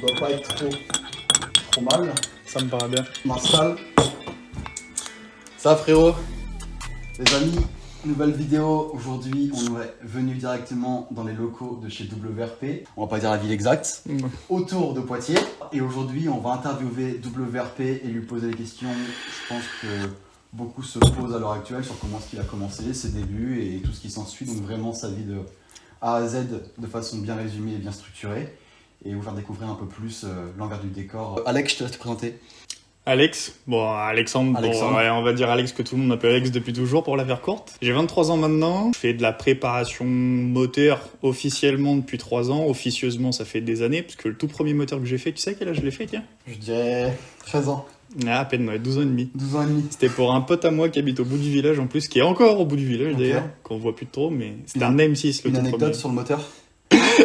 Ça doit pas être trop mal. Ça me paraît bien. Je m'installe. Ça frérot. Les amis, nouvelle vidéo. Aujourd'hui, on est venu directement dans les locaux de chez WRP. On va pas dire la ville exacte. Autour de Poitiers. Et aujourd'hui, on va interviewer WRP et lui poser des questions. Je pense que beaucoup se posent à l'heure actuelle sur comment est-ce qu'il a commencé, ses débuts et tout ce qui s'ensuit. Donc vraiment sa vie de A à Z de façon bien résumée et bien structurée. Et vous faire découvrir un peu plus l'envers du décor. Alex, je te laisse te présenter. Alex, bon Alexandre, Alexandre. Bon, ouais, on va dire Alex que tout le monde m'appelle Alex depuis toujours pour la faire courte. J'ai 23 ans maintenant, je fais de la préparation moteur officiellement depuis 3 ans, officieusement ça fait des années, parce que le tout premier moteur que j'ai fait, tu sais quel âge je l'ai fait, tiens? Je dirais 13 ans, Ah, à peine, ouais, 12 ans et demi. 12 ans et demi. C'était pour un pote à moi qui habite au bout du village en plus, qui est encore au bout du village Ok. d'ailleurs, qu'on voit plus trop, mais c'était Une- un M6 le Une tout anecdote premier. sur le moteur.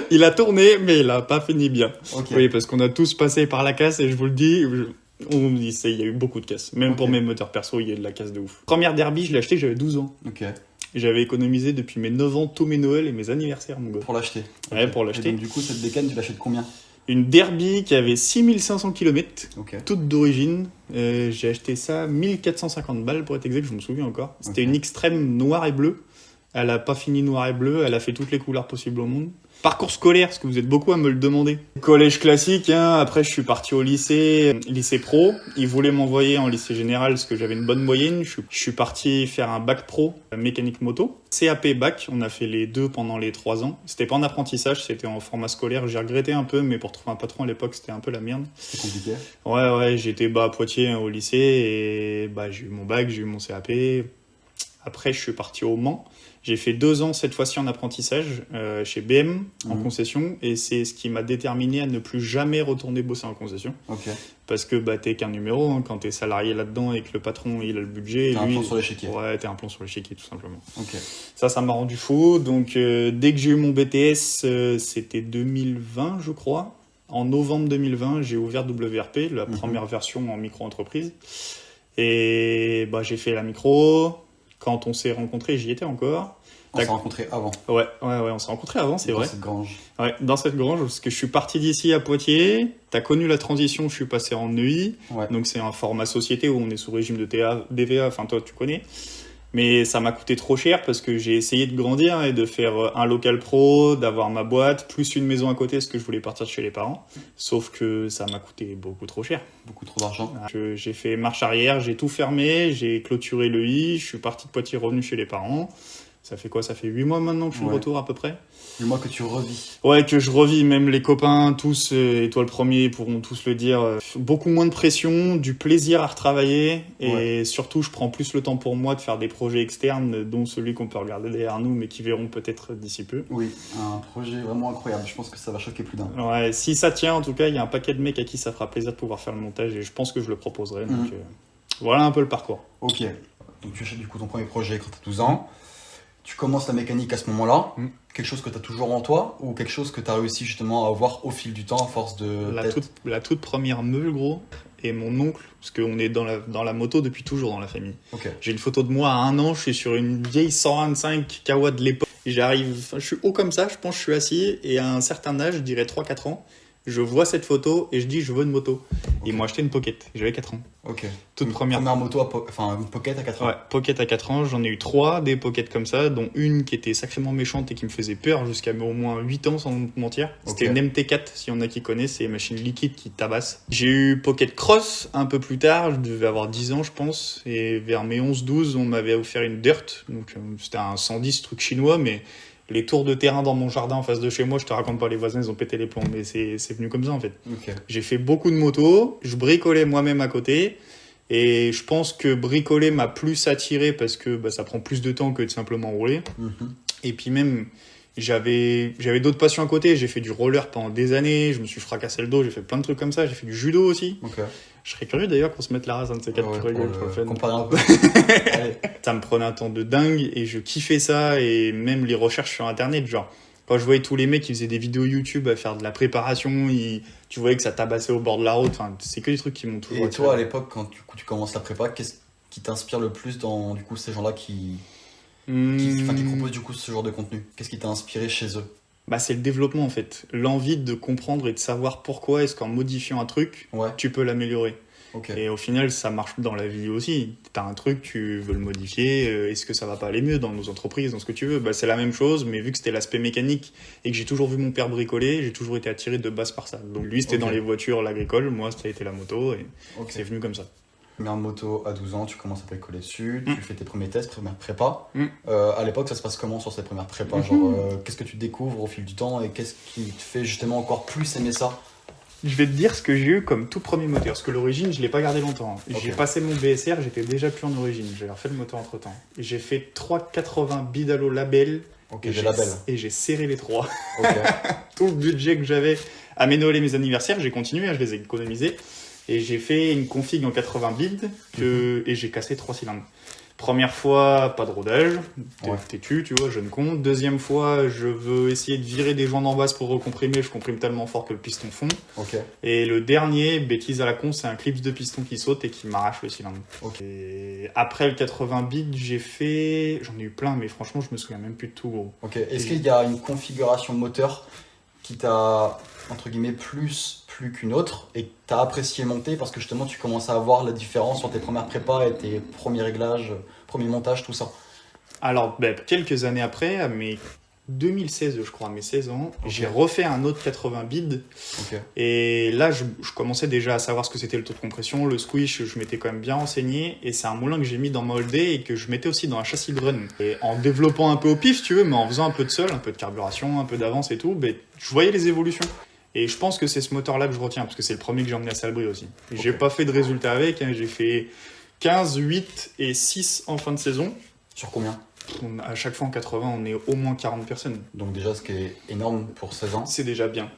Il a tourné, mais il a pas fini bien. Ok. Oui, parce qu'on a tous passé par la casse et je vous le dis, il y a eu beaucoup de casses. Même Ok. pour mes moteurs perso, il y a de la casse de ouf. Première derby, je l'ai acheté, j'avais 12 ans. Ok. Et j'avais économisé depuis mes 9 ans tous mes Noëls et mes anniversaires, mon gars. Pour l'acheter. Ouais, Ok. pour Et l'acheter. donc, du coup, cette bécane, tu l'achètes combien? Une derby qui avait 6500 km, Ok. toute d'origine. J'ai acheté ça 1450 balles pour être exact, je me souviens encore. C'était Ok. une extrême noire et bleue. Elle a pas fini noir et bleu, elle a fait toutes les couleurs possibles au monde. Parcours scolaire, parce que vous êtes beaucoup à me le demander. Collège classique, hein. Après je suis parti au lycée pro. Ils voulaient m'envoyer en lycée général parce que j'avais une bonne moyenne. Je suis parti faire un bac pro, mécanique moto. CAP bac, on a fait les deux pendant les 3 ans. C'était pas en apprentissage, c'était en format scolaire. J'ai regretté un peu, mais pour trouver un patron à l'époque, c'était un peu la merde. C'est compliqué. Ouais, j'étais à Poitiers hein, au lycée et j'ai eu mon bac, j'ai eu mon CAP. Après, je suis parti au Mans. J'ai fait 2 ans cette fois-ci en apprentissage chez BM en concession et c'est ce qui m'a déterminé à ne plus jamais retourner bosser en concession Ok. parce que t'es qu'un numéro hein, quand t'es salarié là-dedans et que le patron il a le budget. T'as un lui, plan sur l'échiquier. Ouais, t'es un plan sur l'échiquier tout simplement. Ok. Ça m'a rendu fou. Donc dès que j'ai eu mon BTS, c'était 2020 je crois. En novembre 2020, j'ai ouvert WRP, la première version en micro-entreprise. Et j'ai fait la micro. Quand on s'est rencontrés, j'y étais encore. On s'est rencontrés avant. Ouais, on s'est rencontrés avant, c'est Dans vrai. cette grange. Ouais, dans cette grange, parce que je suis parti d'ici à Poitiers. T'as connu la transition, je suis passé en EI. Ouais. Donc c'est un format société où on est sous régime de DVA, enfin toi tu connais. Mais ça m'a coûté trop cher parce que j'ai essayé de grandir et de faire un local pro, d'avoir ma boîte, plus une maison à côté parce que je voulais partir de chez les parents. Sauf que ça m'a coûté beaucoup trop cher. Beaucoup trop d'argent. J'ai fait marche arrière, j'ai tout fermé, j'ai clôturé le I, je suis parti de Poitiers revenu chez les parents. Ça fait quoi? Ça fait 8 mois maintenant que je suis de retour à peu près. Dis-moi que tu revis. Ouais, que je revis, même les copains, tous, et toi le premier, pourront tous le dire. Beaucoup moins de pression, du plaisir à retravailler, et surtout, je prends plus le temps pour moi de faire des projets externes, dont celui qu'on peut regarder derrière nous, mais qui verront peut-être d'ici peu. Oui, un projet vraiment incroyable. Je pense que ça va choquer plus d'un. Ouais, si ça tient, en tout cas, il y a un paquet de mecs à qui ça fera plaisir de pouvoir faire le montage, et je pense que je le proposerai. Donc, voilà un peu le parcours. Ok. Donc tu achètes du coup ton premier projet quand tu as 12 ans. Tu commences la mécanique à ce moment-là. Quelque chose que tu as toujours en toi ou quelque chose que tu as réussi justement à avoir au fil du temps à force de... La toute première meule, gros, et mon oncle, parce qu'on est dans la moto depuis toujours dans la famille. Ok. J'ai une photo de moi à 1 an, je suis sur une vieille 125 Kawa de l'époque. Je suis haut comme ça, je pense que je suis assis, et à un certain âge, je dirais 3-4 ans, je vois cette photo et je dis je veux une moto. Ok. Ils m'ont acheté une Pocket, j'avais 4 ans. Ok. Toute Une première. moto, enfin une Pocket à 4 ans. Ouais, Pocket à 4 ans, j'en ai eu 3 des Pocket comme ça, dont une qui était sacrément méchante et qui me faisait peur jusqu'à au moins 8 ans sans mentir. C'était Ok. une MT4, s'il y en a qui connaissent, c'est une machine liquide qui tabasse. J'ai eu Pocket Cross un peu plus tard, je devais avoir 10 ans je pense, et vers mes 11-12 on m'avait offert une Dirt, donc c'était un 110 truc chinois, mais les tours de terrain dans mon jardin en face de chez moi, je te raconte pas, les voisins ils ont pété les plombs, mais c'est venu comme ça en fait. Ok. J'ai fait beaucoup de motos, je bricolais moi-même à côté. Et je pense que bricoler m'a plus attiré parce que ça prend plus de temps que de simplement rouler. Et puis même, j'avais d'autres passions à côté. J'ai fait du roller pendant des années, je me suis fracassé le dos, j'ai fait plein de trucs comme ça. J'ai fait du judo aussi. Ok. Je serais curieux d'ailleurs qu'on se mette la race un de ces quatre pour rigoler, pour le fun. Comparer un peu. Allez. Ça me prenait un temps de dingue et je kiffais ça. Et même les recherches sur internet, genre, quand je voyais tous les mecs qui faisaient des vidéos YouTube à faire de la préparation, tu voyais que ça tabassait au bord de la route. Enfin, c'est que des trucs qui m'ont toujours Et attiré. toi, à l'époque, quand tu commences la prépa, qu'est-ce qui t'inspire le plus dans du coup ces gens-là qui proposent du coup ce genre de contenu? Qu'est-ce qui t'a inspiré chez eux? Bah, c'est le développement en fait. L'envie de comprendre et de savoir pourquoi est-ce qu'en modifiant un truc, Ouais, tu peux l'améliorer. ok. Et au final, ça marche dans la vie aussi. T'as un truc, tu veux le modifier, est-ce que ça va pas aller mieux dans nos entreprises, dans ce que tu veux? Bah, c'est la même chose, mais vu que c'était l'aspect mécanique et que j'ai toujours vu mon père bricoler, j'ai toujours été attiré de base par ça. Donc lui, c'était Ok. dans les voitures, l'agricole, moi, ça a été la moto, et Ok. c'est venu comme ça. Première moto à 12 ans, tu commences à bricoler dessus, Mm. tu fais tes premiers tests, première prépa. Mm. À l'époque, ça se passe comment sur ces premières prépas? Genre, qu'est-ce que tu découvres au fil du temps et qu'est-ce qui te fait justement encore plus aimer ça? Je vais te dire ce que j'ai eu comme tout premier moteur, parce que l'origine, je l'ai pas gardé longtemps. J'ai Ok. passé mon BSR, j'étais déjà plus en origine, j'ai refait le moteur entre temps. J'ai fait 3,80 Bidalo label, Ok, et des labels. j'ai serré les 3. Ok. Tout le budget que j'avais à mes Noël et mes anniversaires, j'ai continué, je les ai économisés. Et j'ai fait une config en 80 bits et j'ai cassé 3 cylindres. Première fois, pas de rodage, Ouais. têtu, tu vois, jeune con. Deuxième fois, je veux essayer de virer des joints d'en base pour recomprimer, je comprime tellement fort que le piston fond. Ok. Et le dernier, bêtise à la con, c'est un clips de piston qui saute et qui m'arrache le cylindre. Ok. Et après le 80 bits, j'ai fait... J'en ai eu plein, mais franchement, je me souviens même plus de tout, gros. Ok. Est-ce qu'il y a une configuration moteur qui t'a, entre guillemets, plus qu'une autre et que t'as apprécié monter parce que justement tu commences à voir la différence sur tes premières prépas et tes premiers réglages, premiers montages, tout ça? Alors, quelques années après, à mes 2016, je crois, à mes 16 ans, Ok. j'ai refait un autre 80 bits. Ok. Et là, je commençais déjà à savoir ce que c'était le taux de compression, le squish, je m'étais quand même bien renseigné. Et c'est un moulin que j'ai mis dans ma Holdé et que je mettais aussi dans un châssis de run. Et en développant un peu au pif, si tu veux, mais en faisant un peu de sol, un peu de carburation, un peu d'avance et tout, je voyais les évolutions. Et je pense que c'est ce moteur-là que je retiens, parce que c'est le premier que j'ai emmené à Salbris aussi. J'ai Ok. pas fait de résultat avec, hein, j'ai fait 15, 8 et 6 en fin de saison. Sur combien? À chaque fois en 80, on est au moins 40 personnes. Donc déjà, ce qui est énorme pour 16 ans. C'est déjà bien.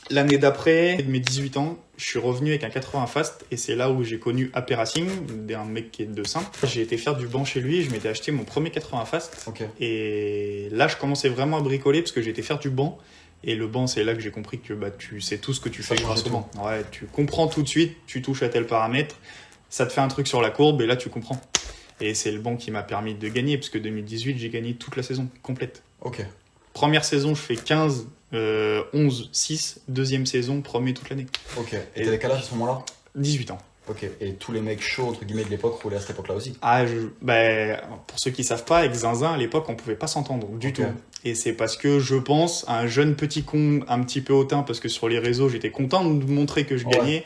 L'année d'après, de mes 18 ans, je suis revenu avec un 80 Fast et c'est là où j'ai connu AP Racing, un mec qui est de Saint. J'ai été faire du banc chez lui, je m'étais acheté mon premier 80 Fast Ok. et là je commençais vraiment à bricoler parce que j'ai été faire du banc. Et le banc, c'est là que j'ai compris que tu sais tout ce que tu Ça fais change grâce au banc. Ouais, tu comprends tout de suite, tu touches à tel paramètre, ça te fait un truc sur la courbe et là tu comprends. Et c'est le banc qui m'a permis de gagner, parce que 2018, j'ai gagné toute la saison complète. Ok. Première saison, je fais 15, 11, 6. Deuxième saison, premier toute l'année. Ok. Et t'avais quel âge à ce moment-là? 18 ans. Ok. Et tous les mecs chauds, entre guillemets, de l'époque roulaient à cette époque-là aussi? Ah, pour ceux qui savent pas, avec Zinzin, à l'époque, on pouvait pas s'entendre du Ok. tout. Et c'est parce que, je pense, un jeune petit con un petit peu hautain, parce que sur les réseaux, j'étais content de montrer que je Ouais. gagnais.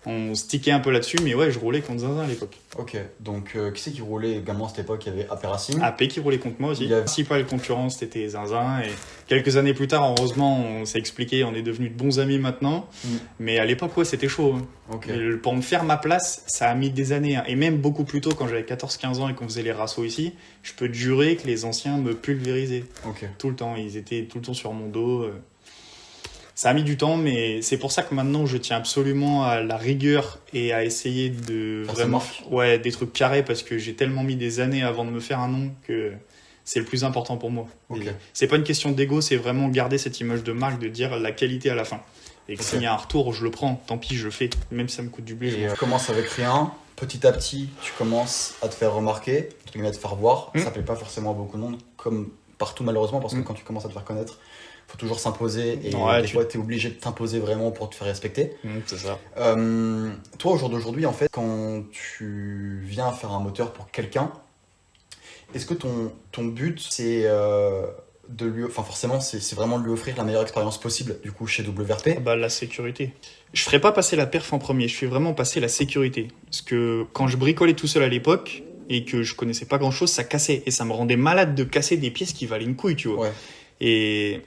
On stickait un peu là-dessus, mais ouais, je roulais contre Zinzin à l'époque. Ok. Donc, qui c'est qui roulait également à cette époque? Il y avait AP Racing. AP qui roulait contre moi aussi. Il y a- La principale concurrence, c'était Zinzin. Et quelques années plus tard, heureusement, on s'est expliqué, on est devenus de bons amis maintenant. Mm. Mais à l'époque, ouais, c'était chaud. Hein. Ok. Et pour me faire ma place, ça a mis des années. Hein. Et même beaucoup plus tôt, quand j'avais 14-15 ans et qu'on faisait les rassos ici, je peux te jurer que les anciens me pulvérisaient. Ok. Tout le temps. Ils étaient tout le temps sur mon dos. Ça a mis du temps, mais c'est pour ça que maintenant, je tiens absolument à la rigueur et à essayer de Faire ses vraiment... marques. Ouais, des trucs carrés, parce que j'ai tellement mis des années avant de me faire un nom que c'est le plus important pour moi. Ok. Et c'est pas une question d'ego, c'est vraiment garder cette image de marque, de dire la qualité à la fin. Et que Ok. s'il y a un retour, je le prends. Tant pis, je le fais. Même si ça me coûte du blé, je Et le tu fais. commences avec rien, petit à petit, tu commences à te faire remarquer, entre guillemets, à te faire voir. Ça plaît pas forcément à beaucoup de monde, comme partout malheureusement, parce que quand tu commences à te faire connaître, faut toujours s'imposer et Ouais, des fois, tu es obligé de t'imposer vraiment pour te faire respecter. C'est ça. Toi, au jour d'aujourd'hui, en fait, quand tu viens faire un moteur pour quelqu'un, est-ce que ton but, c'est de lui... Enfin, forcément, c'est vraiment de lui offrir la meilleure expérience possible, du coup, chez WRP? La sécurité. Je ferais pas passer la perf en premier, je fais vraiment passer la sécurité. Parce que quand je bricolais tout seul à l'époque et que je connaissais pas grand chose, ça cassait. Et ça me rendait malade de casser des pièces qui valaient une couille, tu vois. Ouais. Et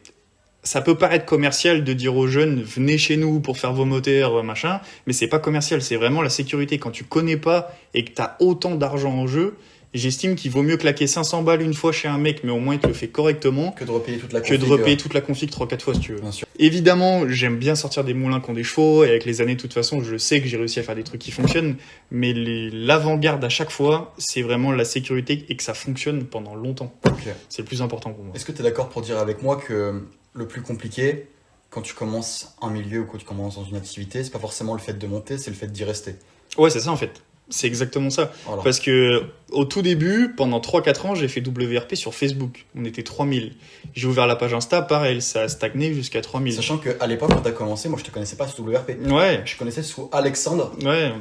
ça peut paraître commercial de dire aux jeunes, venez chez nous pour faire vos moteurs, machin, mais c'est pas commercial, c'est vraiment la sécurité. Quand tu connais pas et que t'as autant d'argent en jeu, j'estime qu'il vaut mieux claquer 500 balles une fois chez un mec, mais au moins il te le fait correctement, Que de repayer toute la que de config, repayer toute la config 3-4 fois si tu veux. bien sûr. Évidemment, j'aime bien sortir des moulins qui ont des chevaux, et avec les années, de toute façon, je sais que j'ai réussi à faire des trucs qui fonctionnent, mais l'avant-garde à chaque fois, c'est vraiment la sécurité et que ça fonctionne pendant longtemps. Ok. C'est le plus important pour moi. Est-ce que tu es d'accord pour dire avec moi que le plus compliqué, quand tu commences un milieu ou quand tu commences dans une activité, c'est pas forcément le fait de monter, c'est le fait d'y rester? Ouais, c'est ça en fait. C'est exactement ça. Voilà. Parce que au tout début, pendant 3-4 ans, j'ai fait WRP sur Facebook. On était 3000. J'ai ouvert la page Insta, pareil, ça a stagné jusqu'à 3000. Sachant qu'à l'époque, quand t'as commencé, moi je te connaissais pas sous WRP. Ouais, Je connaissais sous Alexandre. ouais.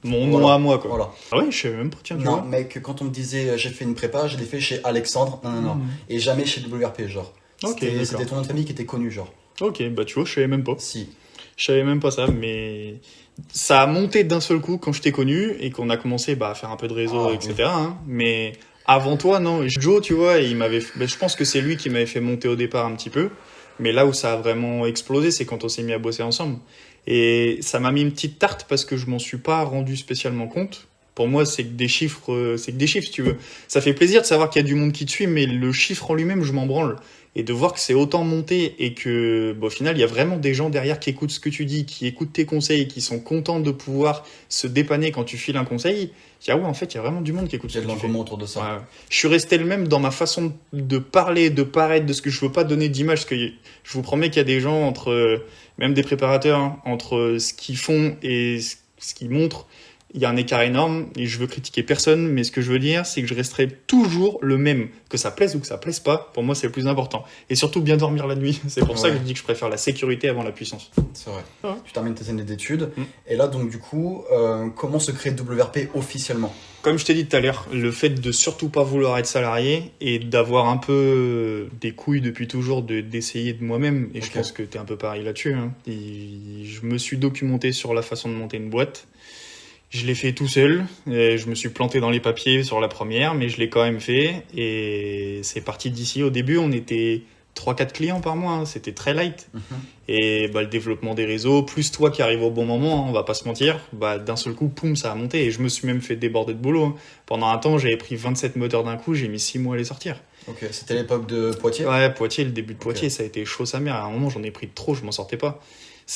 Mon nom Voilà. à moi, quoi. Voilà. Ah ouais, je savais même pas, tiens, tu Non, vois. mec, quand on me disait j'ai fait une prépa, je l'ai fait chez Alexandre. Non. Mhm. Et jamais chez WRP, genre. Ok, C'était d'accord. ton nom de famille qui était connu, genre. Ok, bah tu vois, je savais même pas. Si. Je savais même pas ça, mais ça a monté d'un seul coup quand je t'ai connu et qu'on a commencé à faire un peu de réseau, Ah, etc. hein. Mais avant toi, non. Joe, tu vois, je pense que c'est lui qui m'avait fait monter au départ un petit peu. Mais là où ça a vraiment explosé, c'est quand on s'est mis à bosser ensemble. Et ça m'a mis une petite tarte parce que je m'en suis pas rendu spécialement compte. Pour moi, c'est que des chiffres, si tu veux. Ça fait plaisir de savoir qu'il y a du monde qui te suit, mais le chiffre en lui-même, je m'en branle. Et de voir que c'est autant monté et que, au final, il y a vraiment des gens derrière qui écoutent ce que tu dis, qui écoutent tes conseils, qui sont contents de pouvoir se dépanner quand tu files un conseil. Ah ouais, en fait, il y a vraiment du monde qui écoute Il y ce a que de tu fais. l'engouement autour de ça. Ouais. Je suis resté le même dans ma façon de parler, de paraître, de ce que je veux pas donner d'image. Parce que je vous promets qu'il y a des gens même des préparateurs, hein, entre ce qu'ils font et ce qu'ils montrent. Il y a un écart énorme et je veux critiquer personne, mais ce que je veux dire, c'est que je resterai toujours le même. Que ça plaise ou que ça plaise pas, pour moi, c'est le plus important. Et surtout, bien dormir la nuit. C'est pour ça que je dis que je préfère la sécurité avant la puissance. C'est vrai. Ouais. Tu termines tes années d'études. Mm. Et là, donc, du coup, comment se crée WRP officiellement? Comme je t'ai dit tout à l'heure, le fait de surtout pas vouloir être salarié et d'avoir un peu des couilles depuis toujours d'essayer de moi-même, et je Ok. pense que t'es un peu pareil là-dessus, hein. Je me suis documenté sur la façon de monter une boîte. Je l'ai fait tout seul, et je me suis planté dans les papiers sur la première, mais je l'ai quand même fait, et c'est parti d'ici. Au début, on était 3-4 clients par mois, hein. C'était très light. Mhm. Et le développement des réseaux, plus toi qui arrives au bon moment, hein, on va pas se mentir, d'un seul coup, poum, ça a monté. Et je me suis même fait déborder de boulot, hein. Pendant un temps, j'avais pris 27 moteurs d'un coup, j'ai mis 6 mois à les sortir. Ok, c'était l'époque de Poitiers. Ouais, Poitiers, le début de Poitiers, ça a été chaud sa mère. À un moment, j'en ai pris de trop, je m'en sortais pas.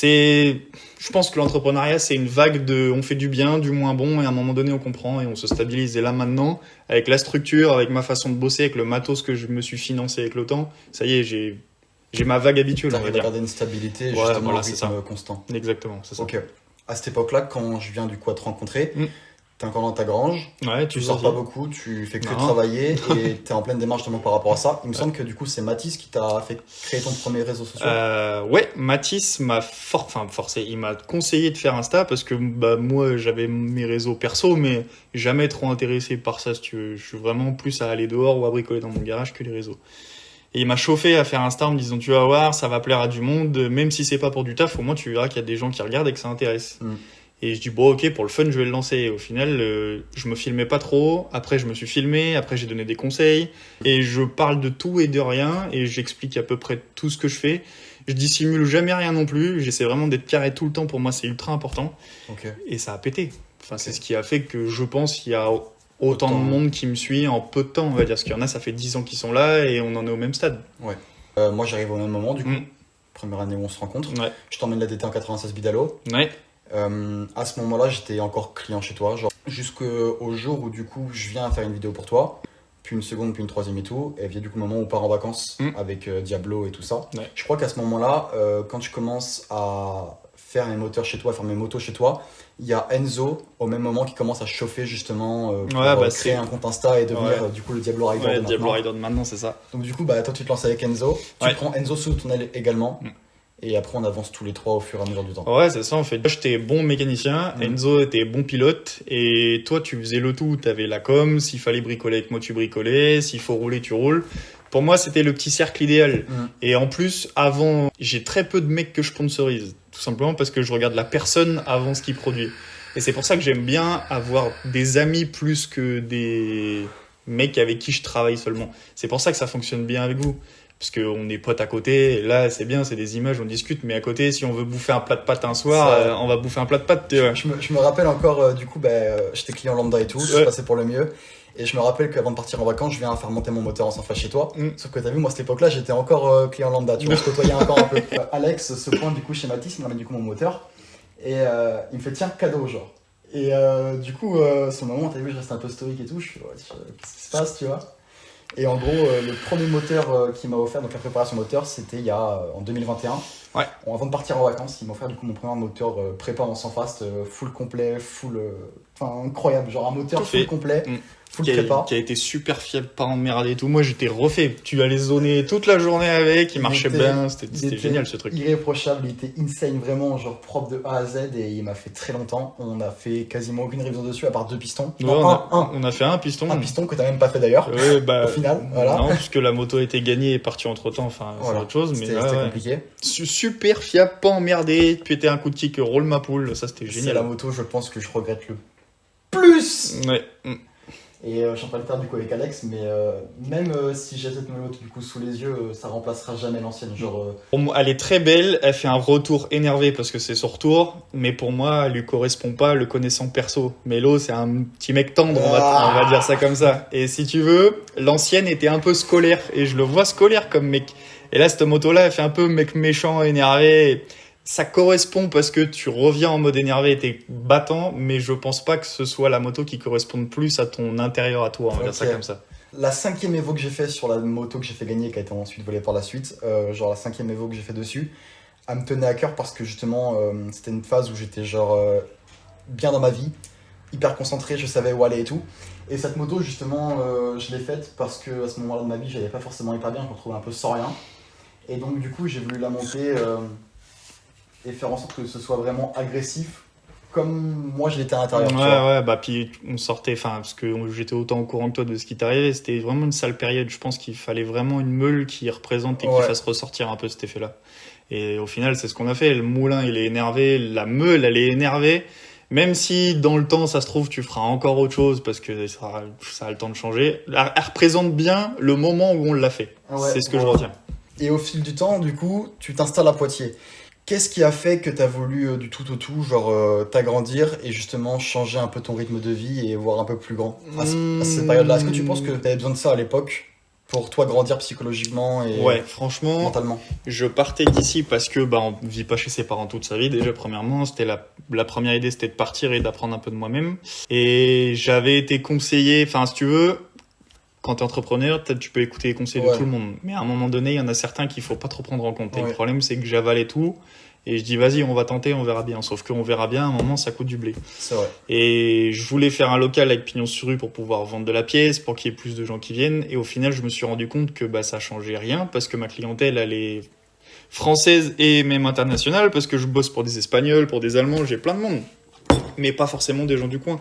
Je pense que l'entrepreneuriat, c'est une vague de, on fait du bien, du moins bon, et à un moment donné, on comprend et on se stabilise. Et là, maintenant, avec la structure, avec ma façon de bosser, avec le matos que je me suis financé avec le temps, ça y est, j'ai ma vague habituelle, on va T'arrives à dire. garder une stabilité, Ouais, justement, voilà, un c'est rythme ça. constant. Exactement, c'est ça. Ok. À cette époque-là, quand je viens du coup à te rencontrer, Mm. t'es encore dans ta grange, Ouais, tu tu sors sors pas beaucoup, tu fais que Non. travailler et t'es en pleine démarche justement par rapport à ça. Il me semble que du coup c'est Mathis qui t'a fait créer ton premier réseau social. Ouais, Mathis m'a forcé, il m'a conseillé de faire Insta parce que moi j'avais mes réseaux perso, mais jamais trop intéressé par ça, si tu veux. Je suis vraiment plus à aller dehors ou à bricoler dans mon garage que les réseaux. Et il m'a chauffé à faire Insta en me disant tu vas voir, ça va plaire à du monde, même si c'est pas pour du taf, au moins tu verras qu'il y a des gens qui regardent et que ça intéresse. Mm. Et je dis bon ok, pour le fun je vais le lancer. Et au final, je me filmais pas trop, après je me suis filmé, après j'ai donné des conseils, et je parle de tout et de rien, et j'explique à peu près tout ce que je fais. Je dissimule jamais rien non plus, j'essaie vraiment d'être carré tout le temps, pour moi c'est ultra important, Ok. et ça a pété. Enfin, c'est Ok. ce qui a fait que je pense qu'il y a autant de monde qui me suit en peu de temps, on va dire, parce qu'il y en a, ça fait 10 ans qu'ils sont là, et on en est au même stade. Moi j'arrive au même moment du coup. Mm. Première année où on se rencontre. Ouais, Je t'emmène l'ADT en 96 Bidalo. ouais, À ce moment-là, j'étais encore client chez toi, genre jusqu'au jour où du coup je viens faire une vidéo pour toi, puis une seconde, puis une troisième et tout, et vient du coup le moment où on part en vacances avec Diablo et tout ça. Ouais. Je crois qu'à ce moment-là, quand je commence à faire mes moteurs chez toi, à faire mes motos chez toi, il y a Enzo au même moment qui commence à chauffer justement pour Ouais, créer un compte Insta et devenir Ouais. Du coup le Diablo Rider ouais, de Diablo maintenant. Rider de maintenant, c'est ça. Donc du coup, toi tu te lances avec Enzo, tu Ouais. prends Enzo sous ton aile également, Mm. et après on avance tous les trois au fur et à mesure du temps. Ouais, c'est ça, en fait. Moi, j'étais bon mécanicien, Enzo était bon pilote, et toi, tu faisais le tout. T'avais la com, s'il fallait bricoler avec moi, tu bricolais, s'il faut rouler, tu roules. Pour moi, c'était le petit cercle idéal. Mm. Et en plus, avant, j'ai très peu de mecs que je sponsorise. Tout simplement parce que je regarde la personne avant ce qu'il produit. Et c'est pour ça que j'aime bien avoir des amis plus que des mecs avec qui je travaille seulement. C'est pour ça que ça fonctionne bien avec vous. Parce qu'on est potes à côté, et là c'est bien, c'est des images, on discute, mais à côté, si on veut bouffer un plat de pâtes un soir, Ça- on va bouffer un plat de pâtes, tu vois. Je me rappelle encore, du coup, j'étais client lambda et tout, je Ouais. passais pour le mieux. Et je me rappelle qu'avant de partir en vacances, je viens faire monter mon moteur en sans flash chez toi. Mm. Sauf que t'as vu, moi, à cette époque-là, j'étais encore client lambda, tu vois, je côtoyais encore un peu. Alex se pointe du coup chez Mathis, il me ramène du coup mon moteur. Et il me fait, tiens, cadeau, genre. Et du coup, ce moment, t'as vu, je reste un peu stoïque et tout, je fais, ouais, qu'est-ce qui se passe, tu vois. Et en gros, le premier moteur qu'il m'a offert, donc la préparation moteur, c'était en 2021. Ouais. Avant de partir en vacances, il m'a offert du coup mon premier moteur prépa en sans fast, full complet, enfin incroyable, genre un moteur Tout full fait. complet, full Qui prépa. a été super fiable, pas emmerdé et tout. Moi, j'étais refait. Tu allais zoner toute la journée avec, il marchait bien. C'était génial ce truc. Irréprochable, il était insane, vraiment, genre propre de A à Z et il m'a fait très longtemps. On a fait quasiment aucune révision dessus à part 2 pistons. Ouais, Non, on a fait un piston. un piston que t'as même pas fait d'ailleurs. Ouais, bah, au final, voilà. Non, puisque la moto a été gagnée et partie entre temps. Enfin, Voilà. c'est autre chose. Mais C'était ouais. compliqué. Super fiable, pas emmerdé. Péter un coup de kick, roule ma poule. Ça, c'était C'est génial. la moto, je pense, que je regrette le plus. Ouais. Et je suis en train de le faire du coup avec Alex, mais même si j'ai cette moto du coup sous les yeux, ça remplacera jamais l'ancienne. Genre, Pour moi, elle est très belle, elle fait un retour énervé parce que c'est son retour, mais pour moi, elle lui correspond pas le connaissant perso. Mélo, c'est un petit mec tendre, on va dire ça comme ça. Et si tu veux, l'ancienne était un peu scolaire, et je le vois scolaire comme mec. Et là, cette moto-là, elle fait un peu mec méchant, énervé. Ça correspond parce que tu reviens en mode énervé et t'es battant, mais je pense pas que ce soit la moto qui corresponde plus à ton intérieur à toi, on va dire ça comme ça. la 5e Evo que j'ai fait sur la moto que j'ai fait gagner, qui a été ensuite volée par la suite, genre la 5e Evo que j'ai fait dessus, elle me tenait à cœur parce que justement, c'était une phase où j'étais genre bien dans ma vie, hyper concentré, je savais où aller et tout. Et cette moto, justement, je l'ai faite parce que à ce moment-là de ma vie, j'allais pas forcément hyper bien, je me retrouvais un peu sans rien. Et donc, du coup, j'ai voulu la monter et faire en sorte que ce soit vraiment agressif, comme moi je l'étais à l'intérieur. Ouais, bah puis on sortait, enfin, parce que j'étais autant au courant que toi de ce qui t'arrivait, c'était vraiment une sale période. Je pense qu'il fallait vraiment une meule qui représente et qui fasse ressortir un peu cet effet-là. Et au final, c'est ce qu'on a fait. Le moulin, il est énervé, la meule, elle est énervée. Même si dans le temps, ça se trouve, tu feras encore autre chose parce que ça a le temps de changer. Elle représente bien le moment où on l'a fait. C'est ce que je retiens. Et au fil du temps, du coup, tu t'installes à Poitiers. Qu'est-ce qui a fait que tu as voulu du tout au tout, genre t'agrandir et justement changer un peu ton rythme de vie et voir un peu plus grand à cette période-là? Est-ce que tu penses que tu avais besoin de ça à l'époque pour toi grandir psychologiquement et franchement, mentalement? Je partais d'ici parce que on vit pas chez ses parents toute sa vie déjà. Premièrement, c'était la première idée, c'était de partir et d'apprendre un peu de moi-même. Et j'avais été conseillé, enfin si tu veux, quand tu es entrepreneur, tu peux écouter les conseils de tout le monde. Mais à un moment donné, il y en a certains qu'il faut pas trop prendre en compte. Et le problème, c'est que j'avalais tout. Et je dis, vas-y, on va tenter, on verra bien. Sauf qu'on verra bien, à un moment, ça coûte du blé. C'est vrai. Et je voulais faire un local avec pignon sur rue pour pouvoir vendre de la pièce, pour qu'il y ait plus de gens qui viennent. Et au final, je me suis rendu compte que ça changeait rien parce que ma clientèle, elle est française et même internationale parce que je bosse pour des Espagnols, pour des Allemands, j'ai plein de monde. Mais pas forcément des gens du coin.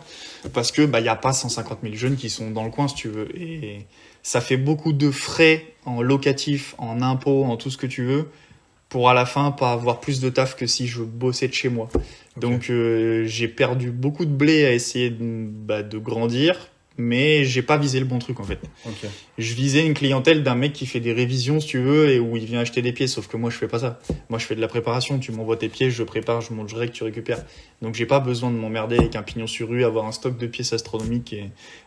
Parce que y a pas 150 000 jeunes qui sont dans le coin, si tu veux. Et ça fait beaucoup de frais en locatif, en impôts, en tout ce que tu veux, pour à la fin pas avoir plus de taf que si je bossais de chez moi. Donc j'ai perdu beaucoup de blé à essayer de grandir, mais j'ai pas visé le bon truc en fait. Je visais une clientèle d'un mec qui fait des révisions si tu veux et où il vient acheter des pièces, sauf que moi je fais pas ça. Moi je fais de la préparation, tu m'envoies tes pièces, je prépare, je monte, je règle, tu récupères. Donc j'ai pas besoin de m'emmerder avec un pignon sur rue, avoir un stock de pièces astronomiques.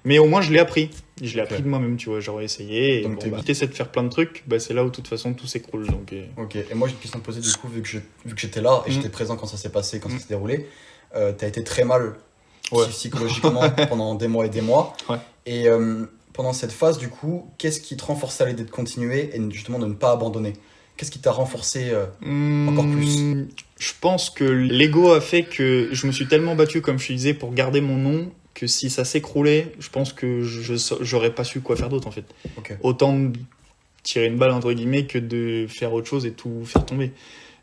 Mais au moins je l'ai appris. Je l'ai appris de moi-même, tu vois, j'aurais essayé. Et donc t'essaies de faire plein de trucs, c'est là où de toute façon tout s'écroule. Donc, et moi j'ai une question à te poser du coup, vu que j'étais là et j'étais présent quand ça s'est passé, quand ça s'est déroulé, t'as été très mal psychologiquement pendant des mois et des mois. Et pendant cette phase, du coup, qu'est-ce qui te renforçait à l'idée de continuer et justement de ne pas abandonner? Qu'est-ce qui t'a renforcé encore plus? Je pense que l'ego a fait que je me suis tellement battu, comme je te disais, pour garder mon nom, que si ça s'écroulait, je pense que j'aurais pas su quoi faire d'autre en fait. Autant tirer une balle entre guillemets que de faire autre chose et tout faire tomber.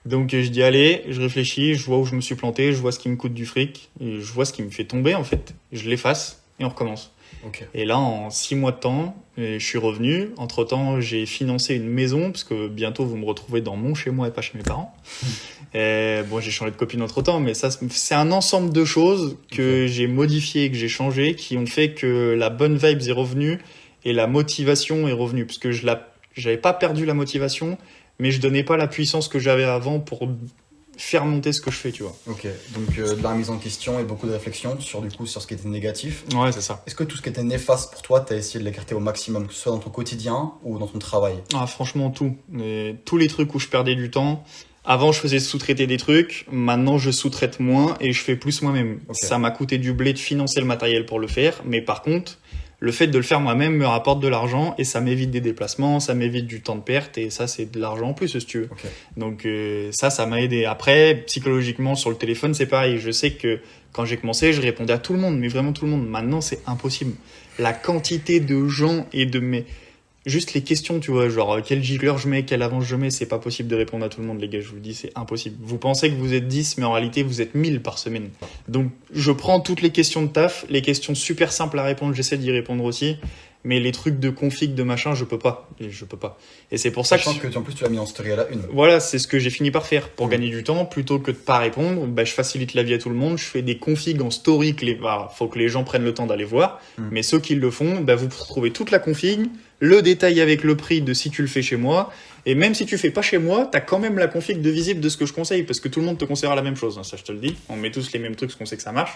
Donc je dis allez, je réfléchis, je vois où je me suis planté, je vois ce qui me coûte du fric, et je vois ce qui me fait tomber en fait. Je l'efface et on recommence. Et là, en 6 mois de temps, je suis revenu. Entre-temps, j'ai financé une maison, parce que bientôt, vous me retrouvez dans mon chez-moi et pas chez mes parents. Et j'ai changé de copine entre-temps, mais ça, c'est un ensemble de choses que j'ai modifiées, que j'ai changées, qui ont fait que la bonne vibe est revenue et la motivation est revenue. Parce que j'avais pas perdu la motivation, mais je donnais pas la puissance que j'avais avant pour faire monter ce que je fais, tu vois. Donc de la remise en question et beaucoup de réflexion sur ce qui était négatif. Ouais, c'est ça. Est-ce que tout ce qui était néfaste pour toi, t'as essayé de l'écarter au maximum, que ce soit dans ton quotidien ou dans ton travail? Franchement, tout. Tous les trucs où je perdais du temps. Avant, je faisais sous-traiter des trucs. Maintenant, je sous-traite moins et je fais plus moi-même. Ça m'a coûté du blé de financer le matériel pour le faire. Mais par contre, Le fait de le faire moi-même me rapporte de l'argent et ça m'évite des déplacements, ça m'évite du temps de perte et ça, c'est de l'argent en plus, si tu veux. Ok. Donc ça m'a aidé. Après, psychologiquement, sur le téléphone, c'est pareil. Je sais que quand j'ai commencé, je répondais à tout le monde, mais vraiment tout le monde. Maintenant, c'est impossible. La quantité de gens et de mes... Juste les questions, tu vois, genre quel gicleur je mets, quelle avance je mets, c'est pas possible de répondre à tout le monde, les gars, je vous le dis, c'est impossible. Vous pensez que vous êtes 10, mais en réalité, vous êtes 1000 par semaine. Donc, je prends toutes les questions de taf, les questions super simples à répondre, j'essaie d'y répondre aussi, mais les trucs de config, de machin, je peux pas. Et c'est pour ça Sachant que en plus, tu l'as mis en story à la une. voilà, c'est ce que j'ai fini par faire. Pour gagner du temps, plutôt que de pas répondre, bah, je facilite la vie à tout le monde. Je fais des configs en story faut que les gens prennent le temps d'aller voir. Mais ceux qui le font, bah, vous retrouvez toute la config, le détail avec le prix de si tu le fais chez moi. Et même si tu fais pas chez moi, t'as quand même la config de visible de ce que je conseille, parce que tout le monde te conseillera la même chose, hein, ça je te le dis. On met tous les mêmes trucs parce qu'on sait que ça marche.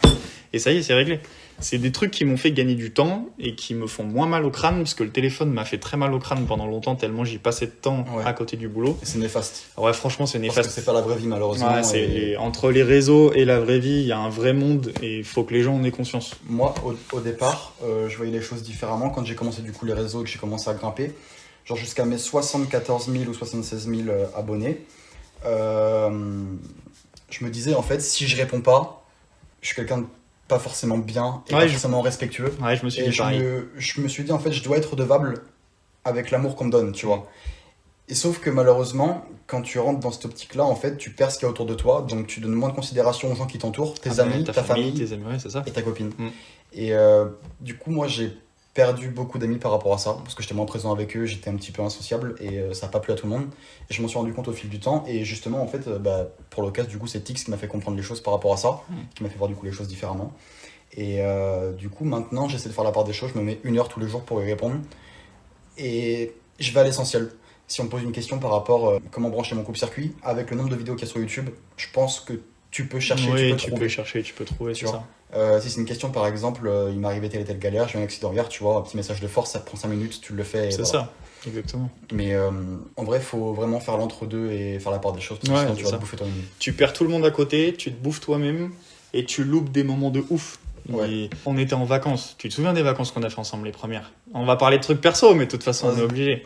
Et ça y est, c'est réglé. C'est des trucs qui m'ont fait gagner du temps et qui me font moins mal au crâne, parce que le téléphone m'a fait très mal au crâne pendant longtemps, tellement j'y passais de temps à côté du boulot. Et c'est néfaste. Ouais, franchement, c'est néfaste. Parce que c'est pas la vraie vie, malheureusement. Ouais, entre les réseaux et la vraie vie, il y a un vrai monde et il faut que les gens en aient conscience. Moi, au départ, je voyais les choses différemment. Quand j'ai commencé du coup les réseaux et que j'ai commencé à grimper, genre jusqu'à mes 74 000 ou 76 000 abonnés, je me disais en fait, si je réponds pas, je suis quelqu'un de pas forcément bien et pas forcément respectueux. Ouais, je me suis dit pareil. Je me suis dit en fait, je dois être redevable avec l'amour qu'on me donne, tu vois. Et sauf que malheureusement, quand tu rentres dans cette optique-là, en fait, tu perds ce qu'il y a autour de toi, donc tu donnes moins de considération aux gens qui t'entourent, tes amis, ta famille, tes amis, ouais, c'est ça. et ta copine. Et du coup, moi, j'ai perdu beaucoup d'amis par rapport à ça, parce que j'étais moins présent avec eux, j'étais un petit peu insociable, et ça n'a pas plu à tout le monde. Et je m'en suis rendu compte au fil du temps, et justement, en fait, pour l'occasion, du coup, c'est Tix qui m'a fait comprendre les choses par rapport à ça, qui m'a fait voir du coup les choses différemment. Et du coup, maintenant, j'essaie de faire la part des choses, je me mets 1 heure tous les jours pour y répondre, et je vais à l'essentiel. Si on me pose une question par rapport à comment brancher mon coupe-circuit, avec le nombre de vidéos qu'il y a sur YouTube, je pense que tu peux chercher, tu peux trouver, c'est ça. Si c'est une question, par exemple, il m'est arrivé telle et telle galère, j'ai eu un accident hier, tu vois, un petit message de force, ça te prend 5 minutes, tu le fais. C'est ça, exactement. Mais en vrai, il faut vraiment faire l'entre-deux et faire la part des choses, parce que sinon tu vas te bouffer toi-même. Tu perds tout le monde à côté, tu te bouffes toi-même, et tu loupes des moments de ouf. Ouais. On était en vacances. Tu te souviens des vacances qu'on a fait ensemble, les premières? On va parler de trucs perso, mais de toute façon, on est obligé.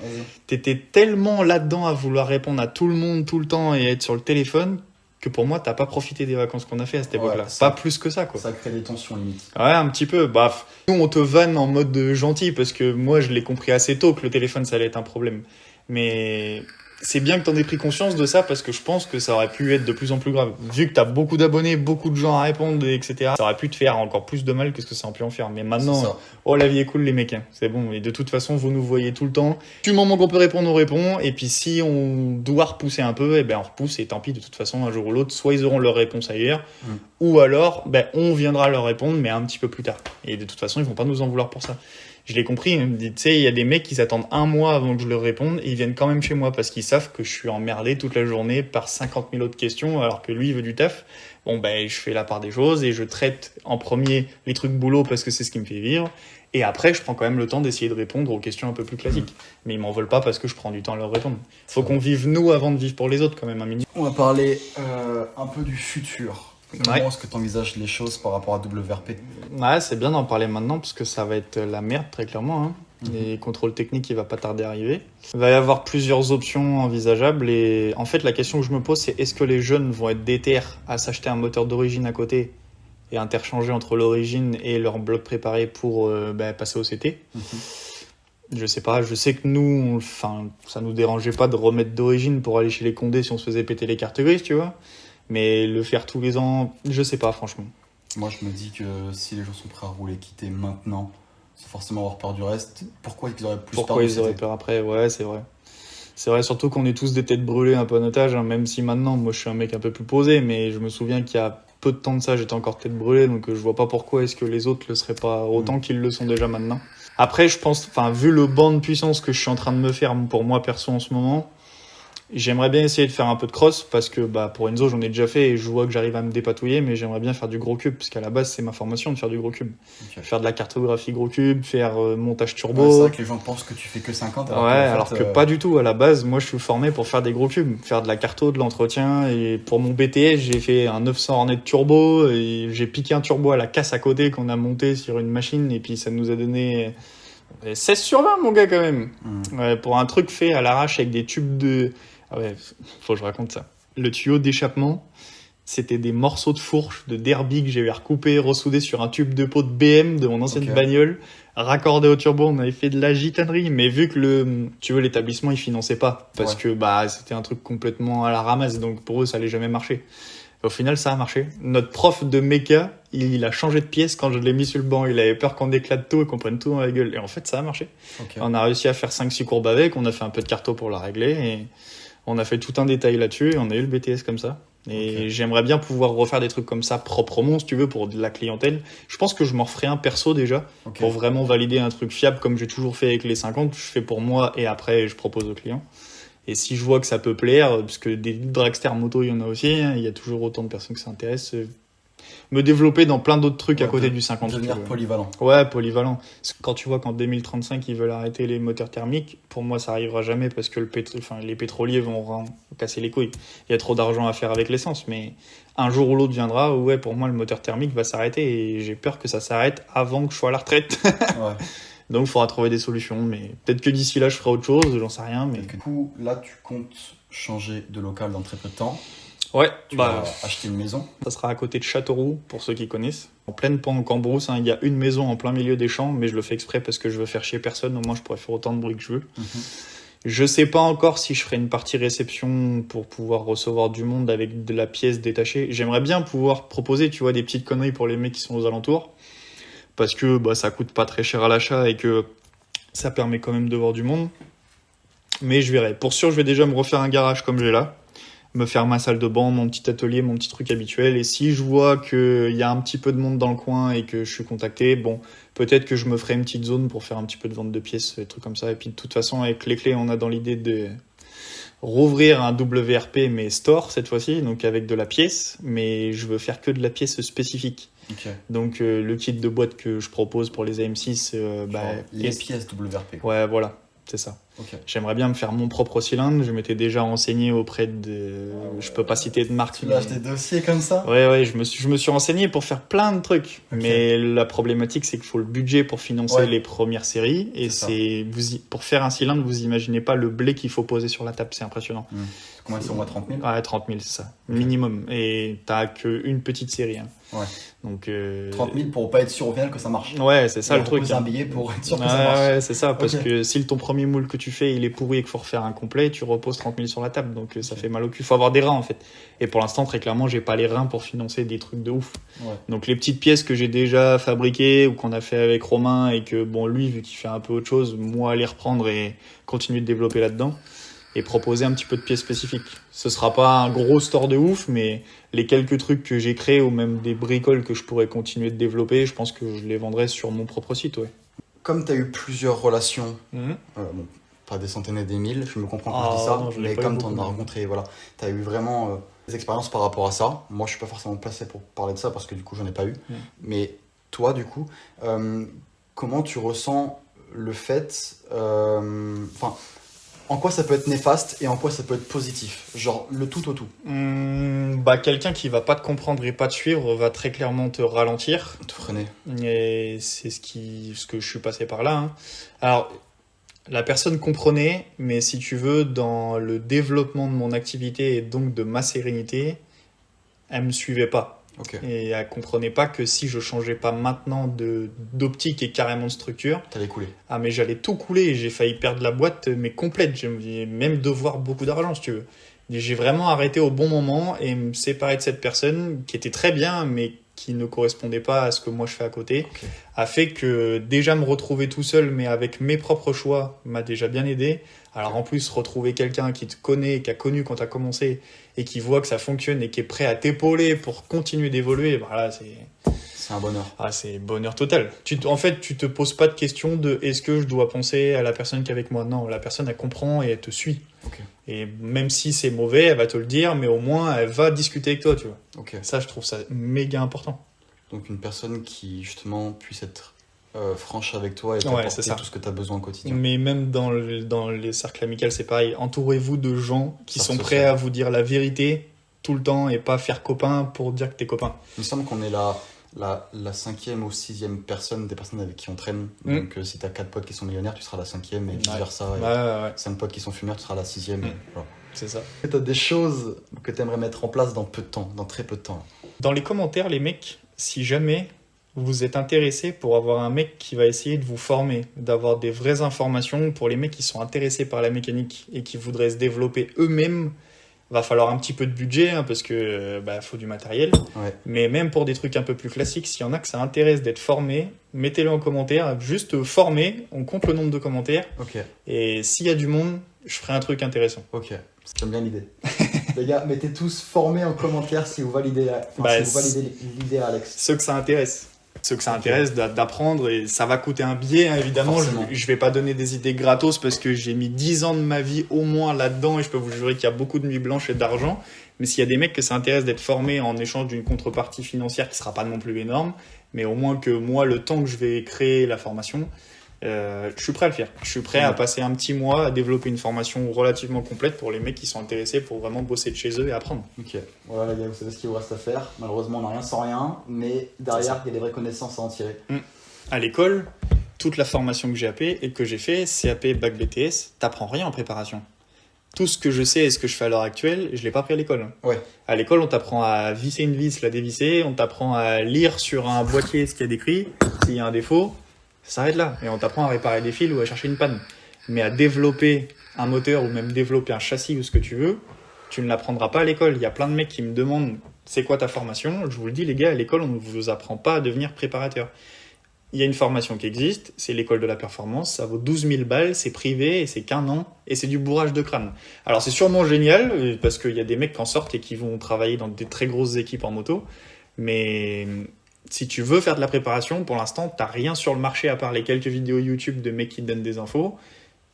T'étais tellement là-dedans à vouloir répondre à tout le monde, tout le temps, et être sur le téléphone, que pour moi, t'as pas profité des vacances qu'on a fait à cette époque-là. Pas plus que ça, quoi. Ça crée des tensions, limite. Ouais, un petit peu. Bah, nous, on te vanne en mode gentil, parce que moi, je l'ai compris assez tôt que le téléphone, ça allait être un problème. Mais c'est bien que t'en aies pris conscience de ça, parce que je pense que ça aurait pu être de plus en plus grave. Vu que t'as beaucoup d'abonnés, beaucoup de gens à répondre, etc., ça aurait pu te faire encore plus de mal que ce que ça aurait pu en faire. Mais maintenant, oh, la vie est cool, les mecs, hein. C'est bon. Et de toute façon, vous nous voyez tout le temps. Du moment qu'on peut répondre, on répond. Et puis, si on doit repousser un peu, eh ben, on repousse. Et tant pis, de toute façon, un jour ou l'autre, soit ils auront leur réponse ailleurs, ou alors, on viendra leur répondre, mais un petit peu plus tard. Et de toute façon, ils vont pas nous en vouloir pour ça. Je l'ai compris, tu sais, il y a des mecs qui s'attendent 1 mois avant que je leur réponde et ils viennent quand même chez moi parce qu'ils savent que je suis emmerdé toute la journée par 50 000 autres questions alors que lui, il veut du taf. Bon, je fais la part des choses et je traite en premier les trucs boulot parce que c'est ce qui me fait vivre. Et après, je prends quand même le temps d'essayer de répondre aux questions un peu plus classiques. Mais ils m'en veulent pas parce que je prends du temps à leur répondre. Faut qu'on vive nous avant de vivre pour les autres quand même, un minimum. On va parler un peu du futur. Comment est-ce que tu envisages les choses par rapport à WRP? Ouais, c'est bien d'en parler maintenant parce que ça va être la merde très clairement. Hein. Les contrôles techniques, il va pas tarder à arriver. Il va y avoir plusieurs options envisageables et en fait la question que je me pose c'est est-ce que les jeunes vont être déter à s'acheter un moteur d'origine à côté et interchanger entre l'origine et leur bloc préparé pour passer au CT. Je sais pas, je sais que nous, ça nous dérangeait pas de remettre d'origine pour aller chez les Condés si on se faisait péter les cartes grises, tu vois. Mais le faire tous les ans, je sais pas, franchement. Moi, je me dis que si les gens sont prêts à rouler quitter maintenant, sans forcément avoir peur du reste, pourquoi ils auraient plus peur? Pourquoi ils auraient peur après? Ouais, c'est vrai. C'est vrai, surtout qu'on est tous des têtes brûlées un peu en otage, hein, même si maintenant, moi, je suis un mec un peu plus posé, mais je me souviens qu'il y a peu de temps de ça, j'étais encore tête brûlée, donc je vois pas pourquoi est-ce que les autres le seraient pas autant qu'ils le sont déjà maintenant. Après, je pense, vu le banc de puissance que je suis en train de me faire pour moi perso en ce moment, J'aimerais bien essayer de faire un peu de cross parce que pour Enzo j'en ai déjà fait et je vois que j'arrive à me dépatouiller, mais j'aimerais bien faire du gros cube parce qu'à la base c'est ma formation de faire du gros cube. Ok. Faire de la cartographie gros cube, faire montage Ouais, c'est turbo. vrai que les gens pensent que tu fais que 50 Ouais, alors alors qu'en que fait, pas du tout. À la base, moi je suis formé pour faire des gros cubes, faire de la carto, de l'entretien. Et pour mon BTS, j'ai fait un 900 Hornet turbo et j'ai piqué un turbo à la casse à côté qu'on a monté sur une machine et puis ça nous a donné 16 sur 20, mon gars, quand même. Ouais, pour un truc fait à l'arrache avec des tubes de. Ah ouais, faut que je raconte ça. Le tuyau d'échappement, c'était des morceaux de fourche de derby que j'avais recoupé, ressoudé sur un tube de pot de BM de mon ancienne Ok. bagnole, raccordé au turbo. On avait fait de la gitanerie, mais vu que l'établissement, il finançait pas parce que c'était un truc complètement à la ramasse, donc pour eux, ça allait jamais marcher. Au final, ça a marché. Notre prof de méca, il a changé de pièce quand je l'ai mis sur le banc. Il avait peur qu'on éclate tout et qu'on prenne tout dans la gueule. Et en fait, ça a marché. Ok. On a réussi à faire 5-6 courbes avec, on a fait un peu de carto pour la régler et on a fait tout un détail là-dessus et on a eu le BTS comme ça. Et j'aimerais bien pouvoir refaire des trucs comme ça proprement, si tu veux, pour de la clientèle. Je pense que je m'en referai un perso déjà, Ok. pour vraiment valider un truc fiable comme j'ai toujours fait avec les 50. Je fais pour moi et après je propose aux clients. Et si je vois que ça peut plaire, parce que des dragsters moto, il y en a aussi, hein, il y a toujours autant de personnes qui s'intéressent, me développer dans plein d'autres trucs à côté du 50. si tu Devenir veux. polyvalent. Ouais, polyvalent. Parce que quand tu vois qu'en 2035, ils veulent arrêter les moteurs thermiques, pour moi, ça arrivera jamais parce que les pétroliers vont casser les couilles. Il y a trop d'argent à faire avec l'essence, mais un jour ou l'autre viendra où, ouais, pour moi, le moteur thermique va s'arrêter et j'ai peur que ça s'arrête avant que je sois à la retraite. Ouais. Donc, il faudra trouver des solutions, mais peut-être que d'ici là, je ferai autre chose, j'en sais rien, mais... Du coup, là, tu comptes changer de local dans très peu de temps. Ouais, Tu vas acheter une maison. ça sera à côté de Châteauroux, pour ceux qui connaissent. En pleine Cambrousse, hein, il y a une maison en plein milieu des champs, mais je le fais exprès parce que je veux faire chier personne, au moins je pourrais faire autant de bruit que je veux. Je sais pas encore si je ferai une partie réception pour pouvoir recevoir du monde avec de la pièce détachée. J'aimerais bien pouvoir proposer, tu vois, des petites conneries pour les mecs qui sont aux alentours, parce que ça coûte pas très cher à l'achat et que ça permet quand même de voir du monde. Mais je verrai. Pour sûr, je vais déjà me refaire un garage comme j'ai là, me faire ma salle de banc, mon petit atelier, mon petit truc habituel. Et si je vois qu'il y a un petit peu de monde dans le coin et que je suis contacté, bon, peut-être que je me ferai une petite zone pour faire un petit peu de vente de pièces, des trucs comme ça. Et puis de toute façon, avec les clés, on a dans l'idée de rouvrir un WRP, mais store cette fois-ci, donc avec de la pièce. Mais je veux faire que de la pièce spécifique. Ok. Donc le kit de boîte que je propose pour les AM6, Genre, les pièces WRP. ouais, voilà, c'est ça. Ok. J'aimerais bien me faire mon propre cylindre. Je m'étais déjà renseigné auprès de... Je peux pas citer de marque. Tu lâches des dossiers comme ça? Ouais, je me suis renseigné pour faire plein de trucs. Ok. Mais la problématique, c'est qu'il faut le budget pour financer Ouais. les premières séries. Et C'est ça. pour faire un cylindre, vous imaginez pas le blé qu'il faut poser sur la table. C'est impressionnant. Combien c'est au moins 30 000? Ouais, 30 000, c'est ça. Ok. Minimum. Et t'as qu'une petite série. Hein. Ouais. Donc, 30 000 pour pas être sûr au final que ça marche. ouais, c'est ça Et le truc. proposer un Hein. billet pour être sûr que Ouais, ça marche. ouais, c'est ça, parce Ok. que si ton premier moule que tu fais il est pourri et qu'il faut refaire un complet, tu reposes 30 000 sur la table, donc ça fait mal au cul. Faut avoir des reins en fait. Et pour l'instant, très clairement, j'ai pas les reins pour financer des trucs de ouf. Ouais. Donc les petites pièces que j'ai déjà fabriquées ou qu'on a fait avec Romain et que bon lui vu qu'il fait un peu autre chose, moi les reprendre et continuer de développer là-dedans et proposer un petit peu de pièces spécifiques. Ce sera pas un gros store de ouf, mais les quelques trucs que j'ai créés ou même des bricoles que je pourrais continuer de développer, je pense que je les vendrai sur mon propre site, ouais. Comme tu as eu plusieurs relations, Mhm. bon, pas des centaines et des mille, je me comprends quand Ah, je dis ça, non, je l'ai mais pas eu comme tu beaucoup, en as non. rencontré, voilà, tu as eu vraiment des expériences par rapport à ça. Moi, je suis pas forcément placé pour parler de ça parce que du coup, j'en ai pas eu. Mais toi, du coup, comment tu ressens le fait, enfin, en quoi ça peut être néfaste et en quoi ça peut être positif? Genre, le tout au tout. Quelqu'un qui va pas te comprendre et pas te suivre va très clairement te ralentir. Te freiner. Et c'est ce que je suis passé par là. Hein. Alors, la personne comprenait, mais si tu veux, dans le développement de mon activité et donc de ma sérénité, elle me suivait pas. Ok. Et elle comprenait pas que si je changeais pas maintenant d'optique et carrément de structure, T'allais couler. ah mais j'allais tout couler et j'ai failli perdre la boîte mais complète. J'ai même devoir beaucoup d'argent si tu veux. Et j'ai vraiment arrêté au bon moment et me séparer de cette personne qui était très bien mais qui ne correspondait pas à ce que moi je fais à côté, Ok. a fait que déjà me retrouver tout seul mais avec mes propres choix m'a déjà bien aidé. Alors en plus retrouver quelqu'un qui te connaît, qui a connu quand tu as commencé et qui voit que ça fonctionne et qui est prêt à t'épauler pour continuer d'évoluer, voilà, C'est un bonheur. c'est bonheur total. En fait, tu te poses pas de question de est-ce que je dois penser à la personne qui est avec moi. Non, la personne elle comprend et elle te suit. Ok. Et même si c'est mauvais, elle va te le dire, mais au moins elle va discuter avec toi, tu vois. Ok. Ça, je trouve ça méga important. Donc une personne qui justement puisse être franche avec toi et Ouais, t'apporter c'est ça. tout ce que tu as besoin au quotidien. Mais même dans les cercles amicaux, c'est pareil. Entourez-vous de gens qui Cercle sont prêts social. à vous dire la vérité tout le temps et pas faire copain pour dire que t'es copain. Il me semble qu'on est la 5e ou 6e personne des personnes avec qui on traîne. Mm. Donc si tu as 4 potes qui sont millionnaires, tu seras la 5e et vice Ouais. versa. Ouais, ouais, 5 potes qui sont fumeurs, tu seras la 6e. Mm. Voilà. c'est ça. Tu as des choses que tu aimerais mettre en place dans peu de temps, dans très peu de temps. Dans les commentaires, les mecs, si jamais vous êtes intéressés pour avoir un mec qui va essayer de vous former, d'avoir des vraies informations pour les mecs qui sont intéressés par la mécanique et qui voudraient se développer eux-mêmes, va falloir un petit peu de budget hein, parce que faut du matériel. Ouais. Mais même pour des trucs un peu plus classiques, s'il y en a que ça intéresse d'être formé, mettez-le en commentaire. Juste former, on compte le nombre de commentaires. Ok, Et s'il y a du monde, je ferai un truc intéressant. ok. J'aime bien l'idée. Les gars, mettez tous formés en commentaire si vous validez, Bah, si vous validez l'idée à Alex. Ceux que ça intéresse. Ceux que ça Ok. intéresse d'apprendre, et ça va coûter un billet, hein, évidemment. Forcément. Je vais pas donner des idées gratos parce que j'ai mis 10 ans de ma vie au moins là-dedans et je peux vous jurer qu'il y a beaucoup de nuits blanches et d'argent. Mais s'il y a des mecs que ça intéresse d'être formés en échange d'une contrepartie financière qui sera pas non plus énorme, mais au moins que moi, le temps que je vais créer la formation, je suis prêt à le faire. Je suis prêt à passer un petit mois à développer une formation relativement complète pour les mecs qui sont intéressés pour vraiment bosser de chez eux et apprendre. Ok, voilà les gars, vous savez ce qu'il vous reste à faire. Malheureusement, on n'a rien sans rien, mais derrière, il y a des vraies connaissances à en tirer. À l'école, toute la formation que j'ai appris et que j'ai fait, CAP, Bac BTS, t'apprends rien en préparation. Tout ce que je sais et ce que je fais à l'heure actuelle, je l'ai pas appris à l'école. Ouais. À l'école, on t'apprend à visser une vis, la dévisser, on t'apprend à lire sur un boîtier ce qu'il y a décrit, s'il y a un défaut, ça s'arrête là. Et on t'apprend à réparer des fils ou à chercher une panne. Mais à développer un moteur ou même développer un châssis ou ce que tu veux, tu ne l'apprendras pas à l'école. Il y a plein de mecs qui me demandent c'est quoi ta formation. Je vous le dis les gars, à l'école, on ne vous apprend pas à devenir préparateur. Il y a une formation qui existe, c'est l'école de la performance, ça vaut 12 000 balles, c'est privé et c'est qu'un an et c'est du bourrage de crâne. Alors c'est sûrement génial parce qu'il y a des mecs qui en sortent et qui vont travailler dans des très grosses équipes en moto, mais si tu veux faire de la préparation, pour l'instant, t'as rien sur le marché à part les quelques vidéos YouTube de mecs qui te donnent des infos,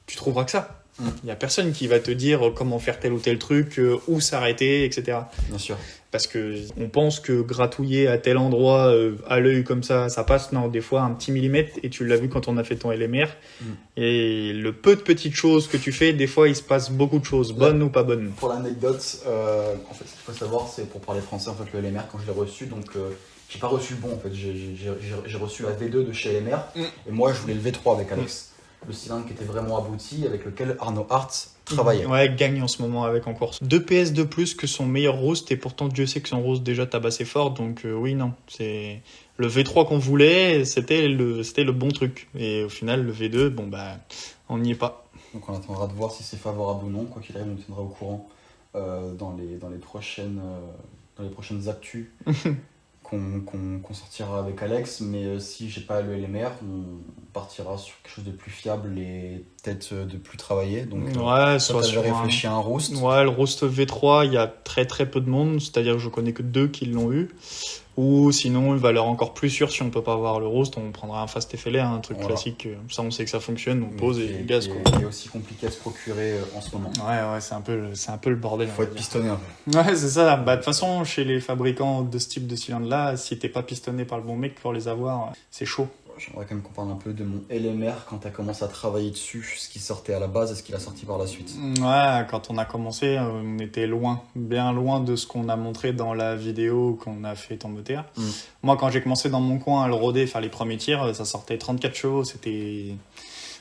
tu trouveras que ça. Il y a personne qui va te dire comment faire tel ou tel truc, où s'arrêter, etc. Bien sûr. Parce que on pense que gratouiller à tel endroit à l'œil comme ça passe. Non, des fois un petit millimètre, et tu l'as vu quand on a fait ton LMR. Et le peu de petites choses que tu fais, des fois il se passe beaucoup de choses, bonnes ou pas bonnes. Pour l'anecdote, en fait, ce qu'il faut savoir, c'est pour parler français, en fait, le LMR, quand je l'ai reçu, donc j'ai pas reçu le bon, en fait, j'ai reçu la V2 de chez LMR, et moi je voulais le V3 avec Alex. Le cylindre qui était vraiment abouti, avec lequel Arnaud Hart travaillait. Ouais, gagne en ce moment avec en course. 2 PS de plus que son meilleur roast, et pourtant Dieu sait que son roast déjà tabassé fort, donc oui, non. C'est le V3 qu'on voulait, c'était le bon truc. Et au final, le V2, bon bah, on n'y est pas. Donc on attendra de voir si c'est favorable ou non. Quoi qu'il arrive, on tiendra au courant dans les prochaines actus qu'on sortira avec Alex. Mais si j'ai pas le LMR, on partira sur quelque chose de plus fiable et peut-être de plus travaillé. Donc Ouais, toi, soit t'avais sur réfléchi à un roast. Ouais, le roast V3, il y a très très peu de monde, c'est-à-dire que je connais que 2 qui l'ont eu. Ou sinon, une valeur encore plus sûre, si on peut pas avoir le roast, on prendra un fast FLR, un truc Voilà. classique. Ça, on sait que ça fonctionne, on Mais pose qui et est- gaz, qui quoi. est- qui est aussi compliqué à se procurer en ce moment. Ouais, c'est un peu le bordel. Faut on va être dire. pistonné un peu. Ouais, c'est ça. Bah, de toute façon, chez les fabricants de ce type de cylindre-là, si t'es pas pistonné par le bon mec pour les avoir, c'est chaud. J'aimerais quand même qu'on parle un peu de mon LMR quand tu as commencé à travailler dessus, ce qui sortait à la base et ce qu'il a sorti par la suite. Ouais, quand on a commencé, on était loin, bien loin de ce qu'on a montré dans la vidéo qu'on a fait en moteur. Moi, quand j'ai commencé dans mon coin à le roder, faire les premiers tirs, ça sortait 34 chevaux, c'était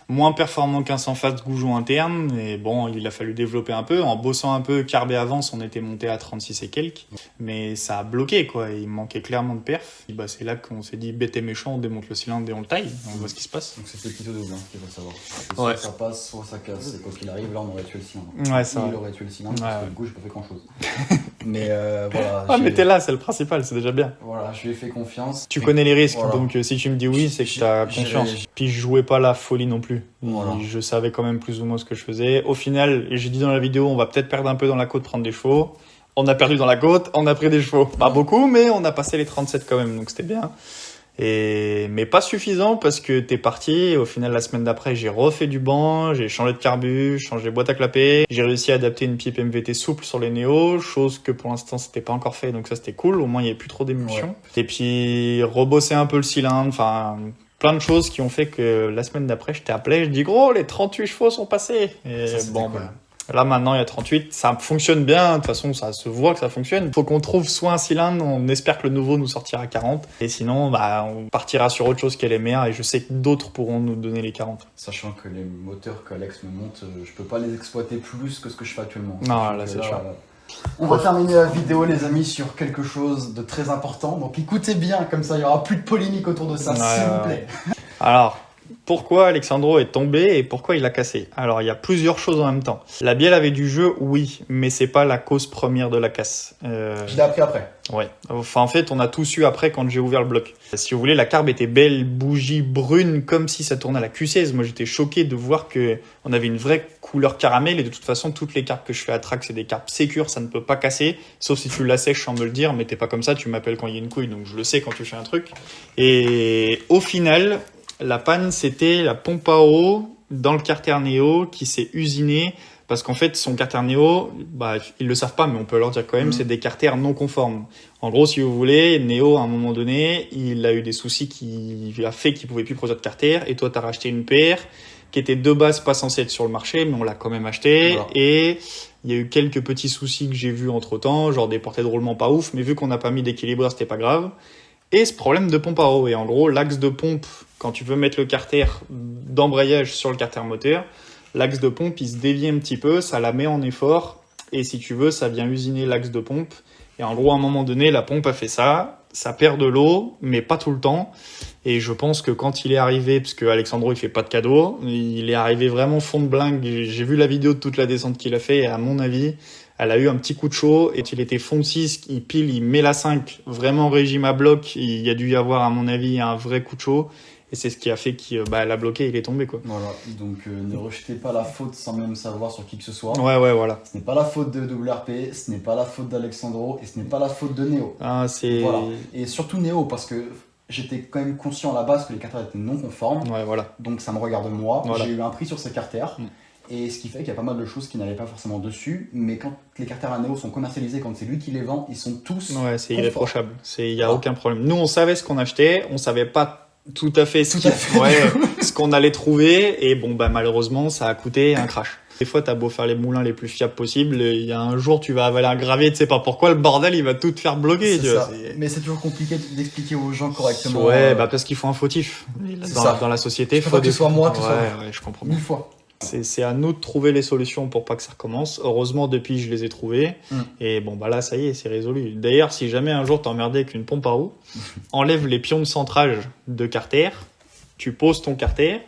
moins performant qu'un sans face goujon interne, mais bon, il a fallu développer un peu. En bossant un peu, carbé avance, on était monté à 36 et quelques, mais ça a bloqué, quoi. Il manquait clairement de perf. Et bah, c'est là qu'on s'est dit, bête et méchant, on démonte le cylindre et on le taille, on voit ce qui se passe. Donc c'était plutôt double, qu'il faut savoir. Ouais. Soit ça passe, soit ça casse. Et quoi qu'il arrive, là on aurait tué le cylindre. Ouais, ça Il va. aurait tué le cylindre Ouais, parce que ouais. du coup j'ai pas fait grand chose. Mais voilà. Ah, mais t'es là, c'est le principal, c'est déjà bien. Voilà, je lui ai fait confiance. Tu Mais- connais les risques, voilà. donc si tu me dis oui, c'est que t'as J'ai- confiance. j'ai- Puis je jouais pas la folie non plus. Voilà. Je savais quand même plus ou moins ce que je faisais. Au final, et j'ai dit dans la vidéo, on va peut-être perdre un peu dans la côte, prendre des chevaux. On a perdu dans la côte, on a pris des chevaux. Pas beaucoup, mais on a passé les 37 quand même, donc c'était bien. Mais pas suffisant parce que t'es parti. Au final, la semaine d'après, j'ai refait du banc, j'ai changé de carbu, changé de boîte à clapper. J'ai réussi à adapter une pipe MVT souple sur les Néo, chose que pour l'instant c'était pas encore fait, donc ça c'était cool. Au moins il y avait plus trop d'émulsion. Et puis rebosser un peu le cylindre, enfin plein de choses qui ont fait que la semaine d'après, je t'ai appelé, je dis gros, les 38 chevaux sont passés. Et Ça, bon, cool. là maintenant il y a 38, ça fonctionne bien, de toute façon ça se voit que ça fonctionne. Faut qu'on trouve soit un cylindre, on espère que le nouveau nous sortira à 40, et sinon on partira sur autre chose qu'elle est meilleure, et je sais que d'autres pourront nous donner les 40. Sachant que les moteurs qu'Alex me monte, je peux pas les exploiter plus que ce que je fais actuellement. Non, Sachant là que c'est sûr. On va terminer la vidéo les amis sur quelque chose de très important, donc écoutez bien, comme ça il y aura plus de polémique autour de ça, Ouais, s'il vous ouais. plaît. Alors, pourquoi Alexandro est tombé et pourquoi il a cassé? Alors, il y a plusieurs choses en même temps. La bielle avait du jeu, oui, mais c'est pas la cause première de la casse. Je l'ai appris après. Ouais. Enfin, en fait, on a tout su après quand j'ai ouvert le bloc. Si vous voulez, la carbe était belle, bougie, brune, comme si ça tournait à la Q16. Moi, j'étais choqué de voir que on avait une vraie couleur caramel, et de toute façon, toutes les cartes que je fais à track, c'est des cartes sécures, ça ne peut pas casser, sauf si tu l'assèches sans me le dire, mais t'es pas comme ça, tu m'appelles quand il y a une couille, donc je le sais quand tu fais un truc. Et au final, la panne, c'était la pompe à eau dans le carter Néo qui s'est usinée. Parce qu'en fait, son carter Néo, ils le savent pas, mais on peut leur dire quand même, c'est des carters non conformes. En gros, si vous voulez, Néo, à un moment donné, il a eu des soucis qui a fait qu'il pouvait plus produire de carter, et toi, t'as racheté une paire qui était de base pas censée être sur le marché, mais on l'a quand même acheté. Voilà. Et il y a eu quelques petits soucis que j'ai vus entre temps, genre des portées de roulement pas ouf, mais vu qu'on n'a pas mis d'équilibreur, c'était pas grave. Et ce problème de pompe à eau. Et en gros, l'axe de pompe, quand tu veux mettre le carter d'embrayage sur le carter moteur, l'axe de pompe, il se dévie un petit peu, ça la met en effort. Et si tu veux, ça vient usiner l'axe de pompe. Et en gros, à un moment donné, la pompe a fait ça. Ça perd de l'eau, mais pas tout le temps. Et je pense que quand il est arrivé, parce que Alexandro, il fait pas de cadeau, il est arrivé vraiment fond de blingue. J'ai vu la vidéo de toute la descente qu'il a fait, et à mon avis, elle a eu un petit coup de chaud, et il était fond de 6, il met la 5, vraiment régime à bloc. Il y a dû y avoir, à mon avis, un vrai coup de chaud. Et c'est ce qui a fait qu'elle a bloqué, il est tombé, quoi. Voilà, donc ne rejetez pas la faute sans même savoir sur qui que ce soit. Ouais, voilà. Ce n'est pas la faute de WRP, ce n'est pas la faute d'Alexandro, et ce n'est pas la faute de Néo. Ah, c'est... Voilà. Et surtout Néo, parce que j'étais quand même conscient à la base que les carters étaient non conformes. Ouais, voilà. Donc ça me regarde moi. Voilà. J'ai eu un prix sur ces carters. Et ce qui fait qu'il y a pas mal de choses qui n'allaient pas forcément dessus. Mais quand les carters à Néo sont commercialisés, quand c'est lui qui les vend, ils sont tous Ouais, c'est conformes. irréprochable. Il y a Voilà. aucun problème. Nous, on savait ce qu'on achetait, on savait pas tout à fait ce qu'on allait trouver, et malheureusement ça a coûté un crash. Des fois t'as beau faire les moulins les plus fiables possibles, il y a un jour tu vas avaler un gravier, tu sais pas pourquoi, le bordel il va tout te faire bloquer. C'est ça. Mais c'est toujours compliqué d'expliquer aux gens correctement. Ouais, parce qu'il faut un fautif. Dans la société, faut que ce soit moi, tout ça. Ouais, je comprends bien. 1000 fois. C'est à nous de trouver les solutions pour pas que ça recommence. Heureusement, depuis, je les ai trouvées. Et là, ça y est, c'est résolu. D'ailleurs, si jamais un jour t'es emmerdé avec une pompe à eau, enlève les pions de centrage de carter, tu poses ton carter,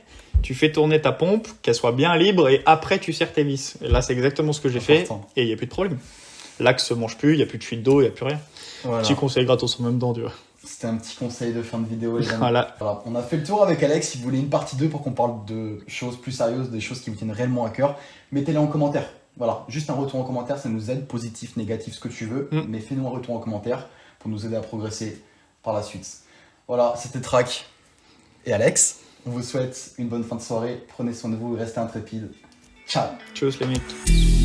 tu fais tourner ta pompe, qu'elle soit bien libre, et après, tu serres tes vis. Et là, c'est exactement ce que j'ai fait, et il n'y a plus de problème. L'axe se mange plus, il n'y a plus de fuite d'eau, il n'y a plus rien. Voilà. Petit conseil gratos en même temps, tu vois. C'était un petit conseil de fin de vidéo, les amis. Voilà. On a fait le tour avec Alex. Si vous voulez une partie 2 pour qu'on parle de choses plus sérieuses, des choses qui vous tiennent réellement à cœur, mettez-les en commentaire. Voilà, juste un retour en commentaire, ça nous aide, positif, négatif, ce que tu veux. Mais fais-nous un retour en commentaire pour nous aider à progresser par la suite. Voilà, c'était Track et Alex. On vous souhaite une bonne fin de soirée. Prenez soin de vous et restez intrépides. Ciao. Tchuss les mecs.